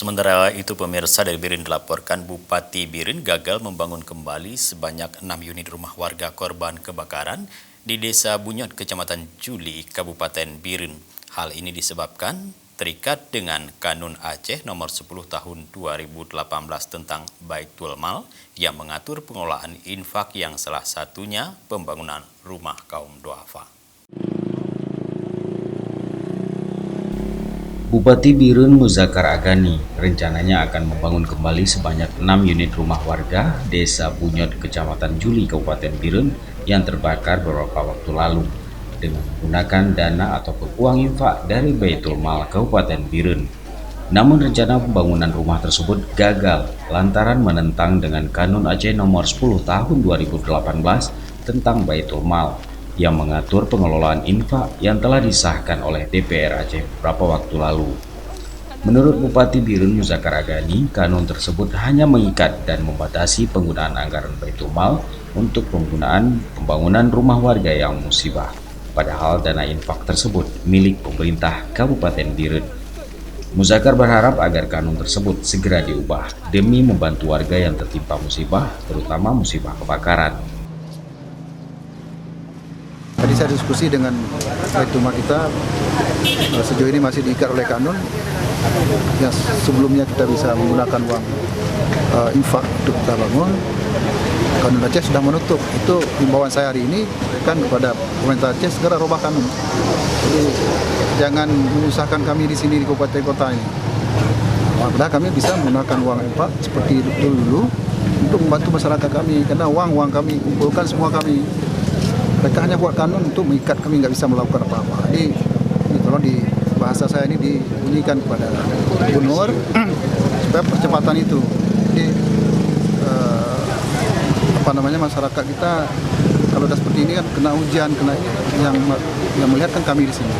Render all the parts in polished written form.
Sementara itu pemirsa, dari Biren dilaporkan Bupati Biren gagal membangun kembali sebanyak 6 unit rumah warga korban kebakaran di Desa Bunyod, Kecamatan Juli, Kabupaten Biren. Hal ini disebabkan terikat dengan Kanun Aceh nomor 10 tahun 2018 tentang Baitul Mal yang mengatur pengelolaan infak, yang salah satunya pembangunan rumah kaum duafa. Bupati Biren Muzakkar Agani rencananya akan membangun kembali sebanyak 6 unit rumah warga Desa Bunyod, Kecamatan Juli, Kabupaten Biren yang terbakar beberapa waktu lalu dengan menggunakan dana ataupun uang infak dari Baitul Mal Kabupaten Biren. Namun rencana pembangunan rumah tersebut gagal lantaran menentang dengan Kanun Aceh nomor 10 tahun 2018 tentang Baitul Mal yang mengatur pengelolaan infak yang telah disahkan oleh DPR Aceh beberapa waktu lalu. Menurut Bupati Biren Muzakkar Agani, kanun tersebut hanya mengikat dan membatasi penggunaan anggaran Baitul Mal untuk pembangunan rumah warga yang musibah, padahal dana infak tersebut milik pemerintah Kabupaten Biren. Muzakkar berharap agar kanun tersebut segera diubah demi membantu warga yang tertimpa musibah, terutama musibah kebakaran. Tadi saya diskusi dengan Baitul Mal kita, sejauh ini masih diikat oleh kanun. Ya, sebelumnya kita bisa menggunakan uang infak untuk kita bangun. Kanun Aceh sudah menutup. Itu himbauan saya hari ini kan kepada pemerintah Aceh, segera robah kanun. Jadi jangan menyusahkan kami di sini di kabupaten kota ini. Padahal kami bisa menggunakan uang infak seperti dulu untuk membantu masyarakat kami, karena uang kami kumpulkan semua kami. Mereka hanya buat kanun untuk mengikat kami, nggak bisa melakukan apa-apa. Jadi tolong di bahasa saya ini dibunyikan kepada gubernur supaya percepatan itu. Jadi masyarakat kita kalau sudah seperti ini kan kena hujan, kena yang melihat kan kami di sini.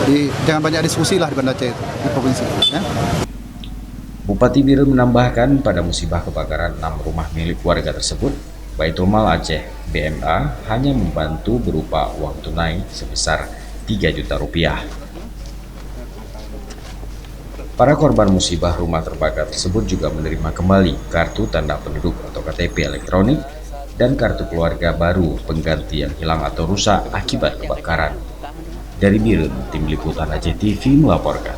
Jadi jangan banyak diskusi lah di Banda Aceh di provinsi. Ya. Bupati Biren menambahkan pada musibah kebakaran 6 rumah milik warga tersebut, Baitul Mal Aceh BMA hanya membantu berupa uang tunai sebesar 3 juta rupiah. Para korban musibah rumah terbakar tersebut juga menerima kembali kartu tanda penduduk atau KTP elektronik dan kartu keluarga baru pengganti yang hilang atau rusak akibat kebakaran. Dari Biren, Tim Liputan Aceh TV melaporkan.